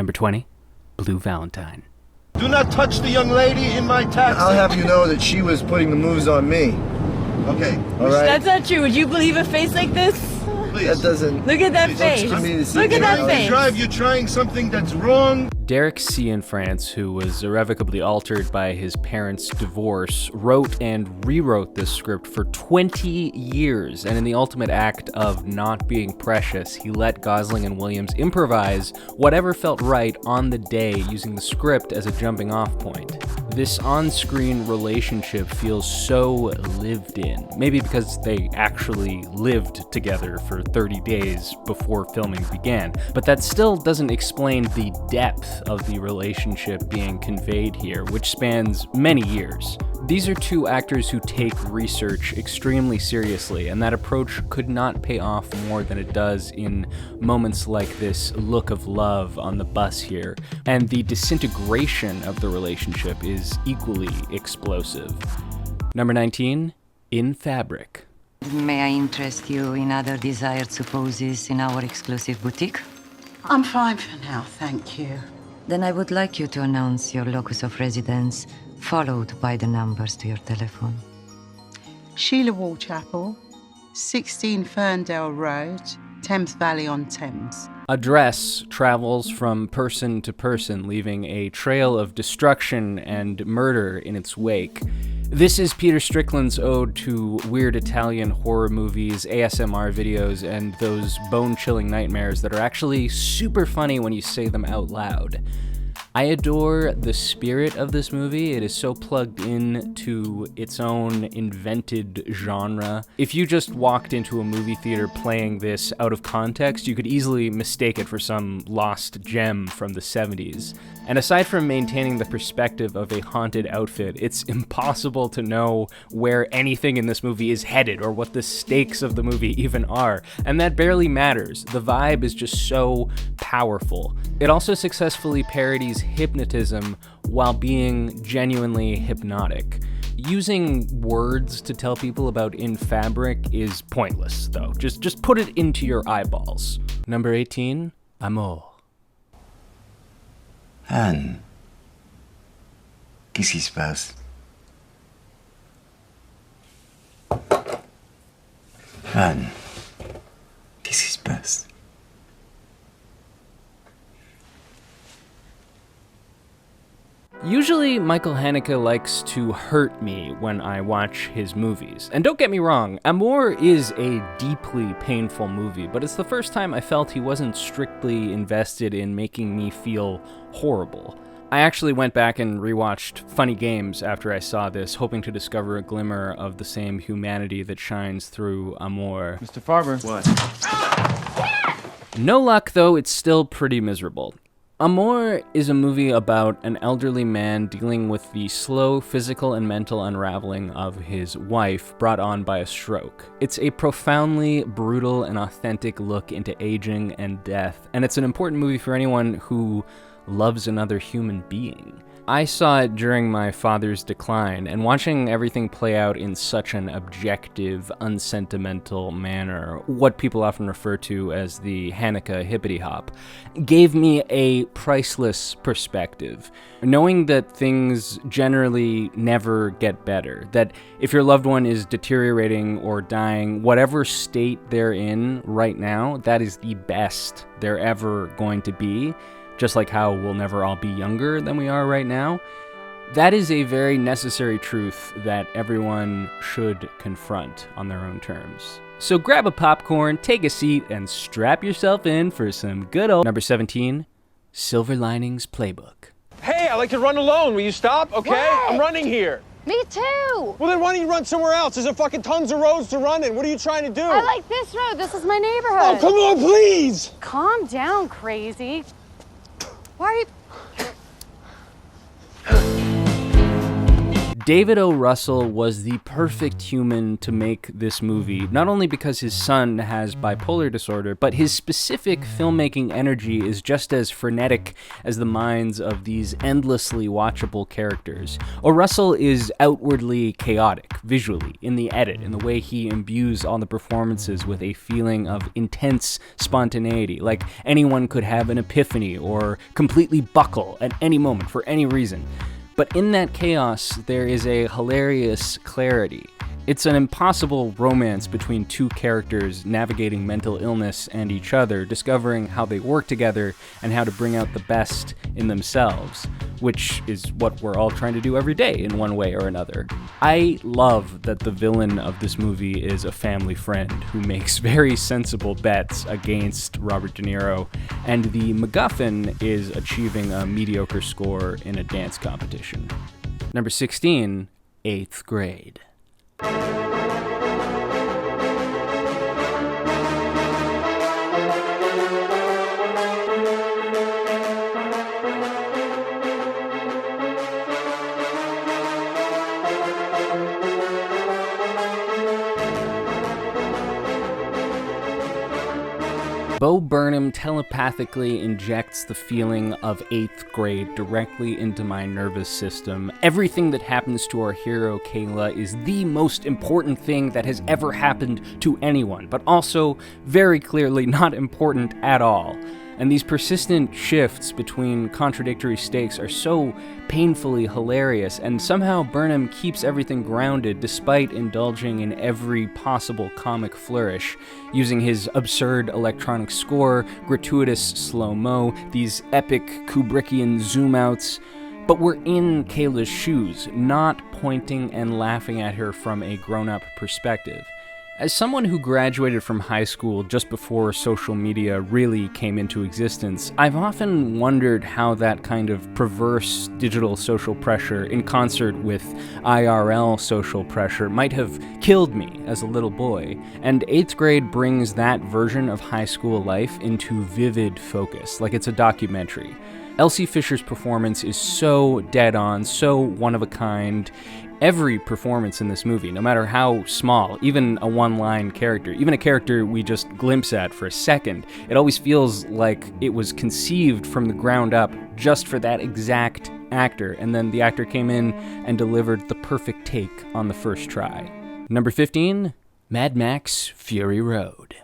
Number 20, Blue Valentine. Do not touch the young lady in my taxi. I'll have you know that she was putting the moves on me. Okay. All right? That's not true. Would you believe a face like this? Please. That doesn't... Look at that face. To me to see Look at that anything. face. Drive, you're trying something that's wrong. Derek Cianfrance, who was irrevocably altered by his parents' divorce, wrote and rewrote this script for 20 years, and in the ultimate act of not being precious, he let Gosling and Williams improvise whatever felt right on the day using the script as a jumping-off point. This on-screen relationship feels so lived in, maybe because they actually lived together for 30 days before filming began, but that still doesn't explain the depth of the relationship being conveyed here, which spans many years. These are two actors who take research extremely seriously, and that approach could not pay off more than it does in moments like this look of love on the bus here, and the disintegration of the relationship is equally explosive. Number 19, In Fabric. May I interest you in other desired supposes in our exclusive boutique? I'm fine for now, thank you. Then I would like you to announce your locus of residence, followed by the numbers to your telephone. Sheila Wall Chapel, 16 Ferndale Road, Thames Valley on Thames. Address travels from person to person, leaving a trail of destruction and murder in its wake. This is Peter Strickland's ode to weird Italian horror movies, ASMR videos, and those bone-chilling nightmares that are actually super funny when you say them out loud. I adore the spirit of this movie. It is so plugged in to its own invented genre. If you just walked into a movie theater playing this out of context, you could easily mistake it for some lost gem from the 70s. And aside from maintaining the perspective of a haunted outfit, it's impossible to know where anything in this movie is headed or what the stakes of the movie even are. And that barely matters. The vibe is just so powerful. It also successfully parodies hypnotism while being genuinely hypnotic. Using words to tell people about In Fabric is pointless, though. Just put it into your eyeballs. Number 18, Amour. Anne, qu'est-ce qui se passe? Anne, qu'est-ce qui se passe? Usually, Michael Haneke likes to hurt me when I watch his movies. And don't get me wrong, Amour is a deeply painful movie, but it's the first time I felt he wasn't strictly invested in making me feel horrible. I actually went back and rewatched Funny Games after I saw this, hoping to discover a glimmer of the same humanity that shines through Amour. Mr. Farber. What? No luck, though, it's still pretty miserable. Amour is a movie about an elderly man dealing with the slow physical and mental unraveling of his wife brought on by a stroke. It's a profoundly brutal and authentic look into aging and death, and it's an important movie for anyone who loves another human being. I saw it during my father's decline, and watching everything play out in such an objective, unsentimental manner, what people often refer to as the haneke hippity hop, gave me a priceless perspective. Knowing that things generally never get better, that if your loved one is deteriorating or dying, whatever state they're in right now, that is the best they're ever going to be. Just like how we'll never all be younger than we are right now. That is a very necessary truth that everyone should confront on their own terms. So grab a popcorn, take a seat, and strap yourself in for some good old... Number 17, Silver Linings Playbook. Hey, I like to run alone. Will you stop? Okay? What? I'm running here. Me too. Well, then why don't you run somewhere else? There's fucking tons of roads to run in. What are you trying to do? I like this road. This is my neighborhood. Oh, come on, please. Calm down, crazy. Why are you... David O. Russell was the perfect human to make this movie, not only because his son has bipolar disorder, but his specific filmmaking energy is just as frenetic as the minds of these endlessly watchable characters. O. Russell is outwardly chaotic, visually, in the edit, in the way he imbues all the performances with a feeling of intense spontaneity, like anyone could have an epiphany or completely buckle at any moment for any reason. But in that chaos, there is a hilarious clarity. It's an impossible romance between two characters navigating mental illness and each other, discovering how they work together and how to bring out the best in themselves, which is what we're all trying to do every day in one way or another. I love that the villain of this movie is a family friend who makes very sensible bets against Robert De Niro, and the MacGuffin is achieving a mediocre score in a dance competition. Number 16, 8th Grade. Bo Burnham telepathically injects the feeling of 8th grade directly into my nervous system. Everything that happens to our hero, Kayla, is the most important thing that has ever happened to anyone, but also very clearly not important at all. And these persistent shifts between contradictory stakes are so painfully hilarious, and somehow Burnham keeps everything grounded despite indulging in every possible comic flourish, using his absurd electronic score, gratuitous slow-mo, these epic Kubrickian zoom-outs. But we're in Kayla's shoes, not pointing and laughing at her from a grown-up perspective. As someone who graduated from high school just before social media really came into existence, I've often wondered how that kind of perverse digital social pressure in concert with IRL social pressure might have killed me as a little boy, and 8th grade brings that version of high school life into vivid focus, like it's a documentary. Elsie Fisher's performance is so dead on, so one of a kind. Every performance in this movie, no matter how small, even a one-line character, even a character we just glimpse at for a second, it always feels like it was conceived from the ground up just for that exact actor, and then the actor came in and delivered the perfect take on the first try. Number 15, Mad Max Fury Road.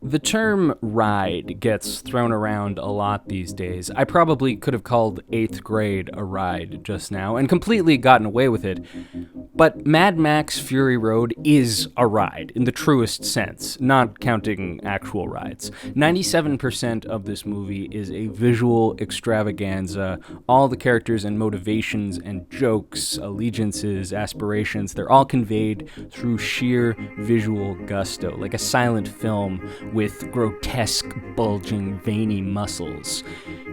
The term ride gets thrown around a lot these days. I probably could have called 8th grade a ride just now and completely gotten away with it. But Mad Max Fury Road is a ride in the truest sense, not counting actual rides. 97% of this movie is a visual extravaganza. All the characters and motivations and jokes, allegiances, aspirations, they're all conveyed through sheer visual gusto, like a silent film with grotesque, bulging, veiny muscles.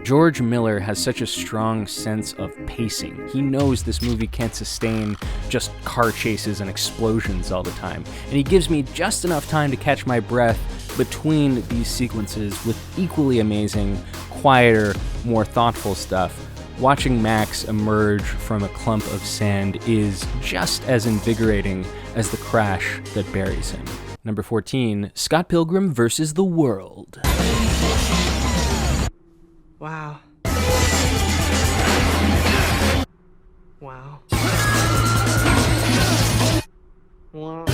George Miller has such a strong sense of pacing. He knows this movie can't sustain just car chases and explosions all the time, and he gives me just enough time to catch my breath between these sequences with equally amazing, quieter, more thoughtful stuff. Watching Max emerge from a clump of sand is just as invigorating as the crash that buries him. Number 14, Scott Pilgrim vs. the World. Wow. Wow. Wow.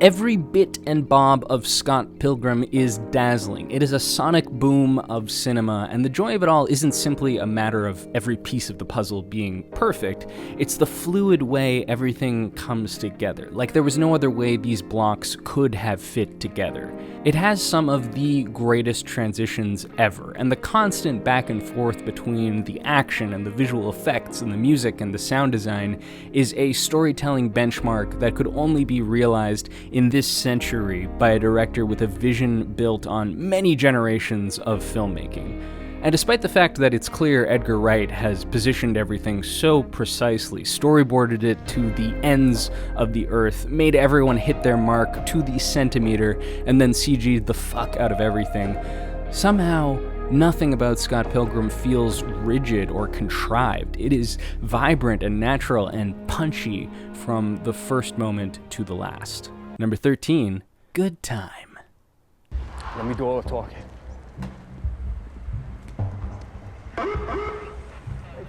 Every bit and bob of Scott Pilgrim is dazzling. It is a sonic boom of cinema, and the joy of it all isn't simply a matter of every piece of the puzzle being perfect. It's the fluid way everything comes together, like there was no other way these blocks could have fit together. It has some of the greatest transitions ever, and the constant back and forth between the action and the visual effects and the music and the sound design is a storytelling benchmark that could only be realized in this century by a director with a vision built on many generations of filmmaking. And despite the fact that it's clear Edgar Wright has positioned everything so precisely, storyboarded it to the ends of the earth, made everyone hit their mark to the centimeter, and then CG'd the fuck out of everything, somehow nothing about Scott Pilgrim feels rigid or contrived. It is vibrant and natural and punchy from the first moment to the last. Number 13, Good Time. Let me do all the talking. Hey,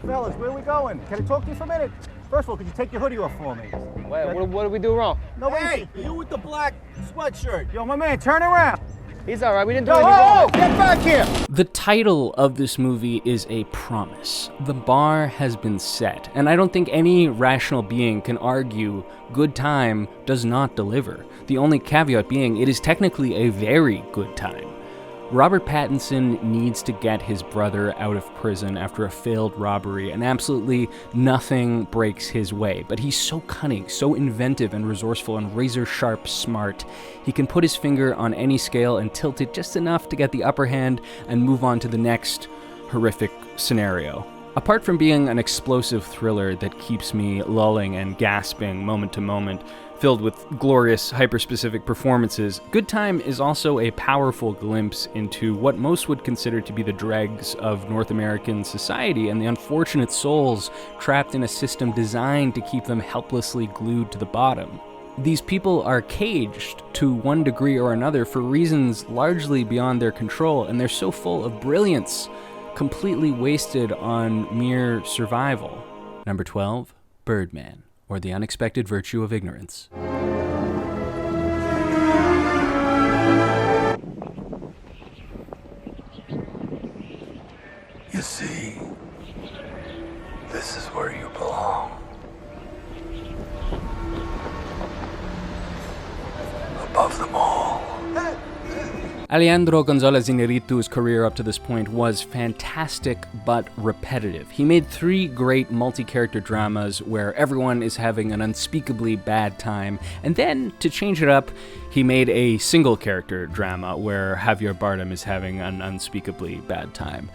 fellas, where are we going? Can I talk to you for a minute? First of all, could you take your hoodie off for me? Wait, what did we do wrong? Hey, you with the black sweatshirt. Yo, my man, turn around. He's all right. We didn't do anything wrong. Get back here. The title of this movie is a promise. The bar has been set, and I don't think any rational being can argue Good Time does not deliver. The only caveat being it is technically a very good time. Robert Pattinson needs to get his brother out of prison after a failed robbery, and absolutely nothing breaks his way. But he's so cunning, so inventive and resourceful and razor-sharp smart. He can put his finger on any scale and tilt it just enough to get the upper hand and move on to the next horrific scenario. Apart from being an explosive thriller that keeps me lulling and gasping moment to moment, filled with glorious, hyper-specific performances, Good Time is also a powerful glimpse into what most would consider to be the dregs of North American society and the unfortunate souls trapped in a system designed to keep them helplessly glued to the bottom. These people are caged to one degree or another for reasons largely beyond their control, and they're so full of brilliance, completely wasted on mere survival. Number 12, Birdman, or The Unexpected Virtue of Ignorance. You see, this is where you belong. Above them all. Alejandro Gonzalez Iñárritu's career up to this point was fantastic but repetitive. He made 3 great multi-character dramas where everyone is having an unspeakably bad time, and then, to change it up, he made a single-character drama where Javier Bardem is having an unspeakably bad time.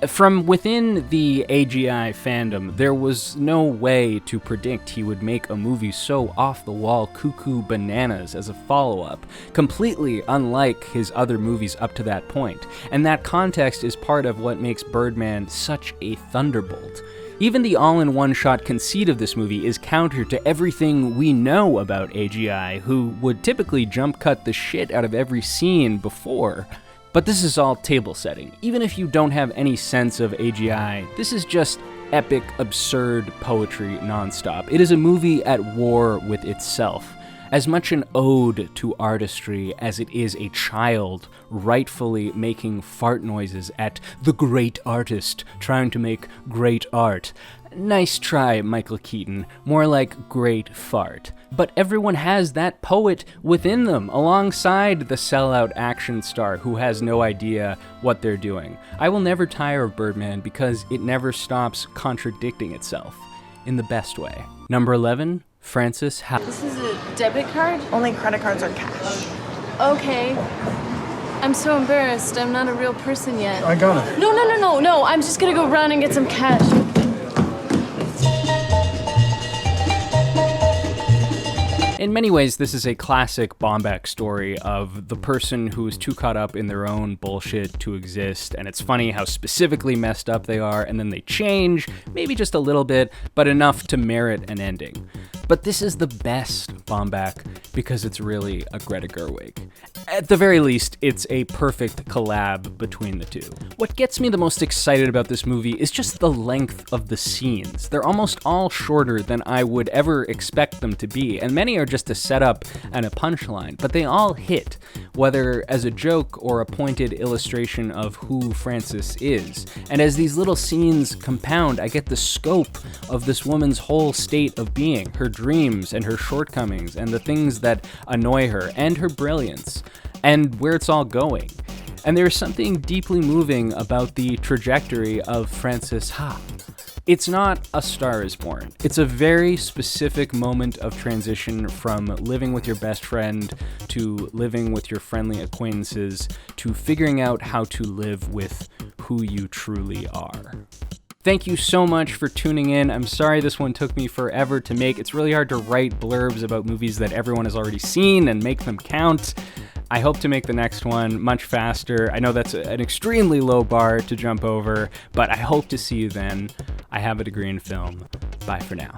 From within the AGI fandom, there was no way to predict he would make a movie so off-the-wall cuckoo bananas as a follow-up, completely unlike his other movies up to that point. And that context is part of what makes Birdman such a thunderbolt. Even the all-in-one-shot conceit of this movie is counter to everything we know about AGI, who would typically jump-cut the shit out of every scene before. But this is all table setting. Even if you don't have any sense of AGI, this is just epic, absurd poetry nonstop. It is a movie at war with itself. As much an ode to artistry as it is a child rightfully making fart noises at the great artist trying to make great art. Nice try, Michael Keaton. More like great fart. But everyone has that poet within them, alongside the sellout action star who has no idea what they're doing. I will never tire of Birdman because it never stops contradicting itself, in the best way. Number 11, Frances Ha. This is a debit card? Only credit cards are cash. Okay. I'm so embarrassed. I'm not a real person yet. I got it. No. I'm just gonna go run and get some cash. In many ways, this is a classic Baumbach story of the person who is too caught up in their own bullshit to exist, and it's funny how specifically messed up they are, and then they change, maybe just a little bit, but enough to merit an ending. But this is the best Baumbach because it's really a Greta Gerwig. At the very least, it's a perfect collab between the two. What gets me the most excited about this movie is just the length of the scenes. They're almost all shorter than I would ever expect them to be, and many are just a setup and a punchline, but they all hit, whether as a joke or a pointed illustration of who Frances is. And as these little scenes compound, I get the scope of this woman's whole state of being, her dreams and her shortcomings and the things that annoy her, and her brilliance, and where it's all going. And there's something deeply moving about the trajectory of Frances Ha. It's not A Star is Born. It's a very specific moment of transition from living with your best friend to living with your friendly acquaintances to figuring out how to live with who who you truly are. Thank you so much for tuning in. I'm sorry this one took me forever to make. It's really hard to write blurbs about movies that everyone has already seen and make them count. I hope to make the next one much faster. I know that's an extremely low bar to jump over, but I hope to see you then. I have a degree in film. Bye for now.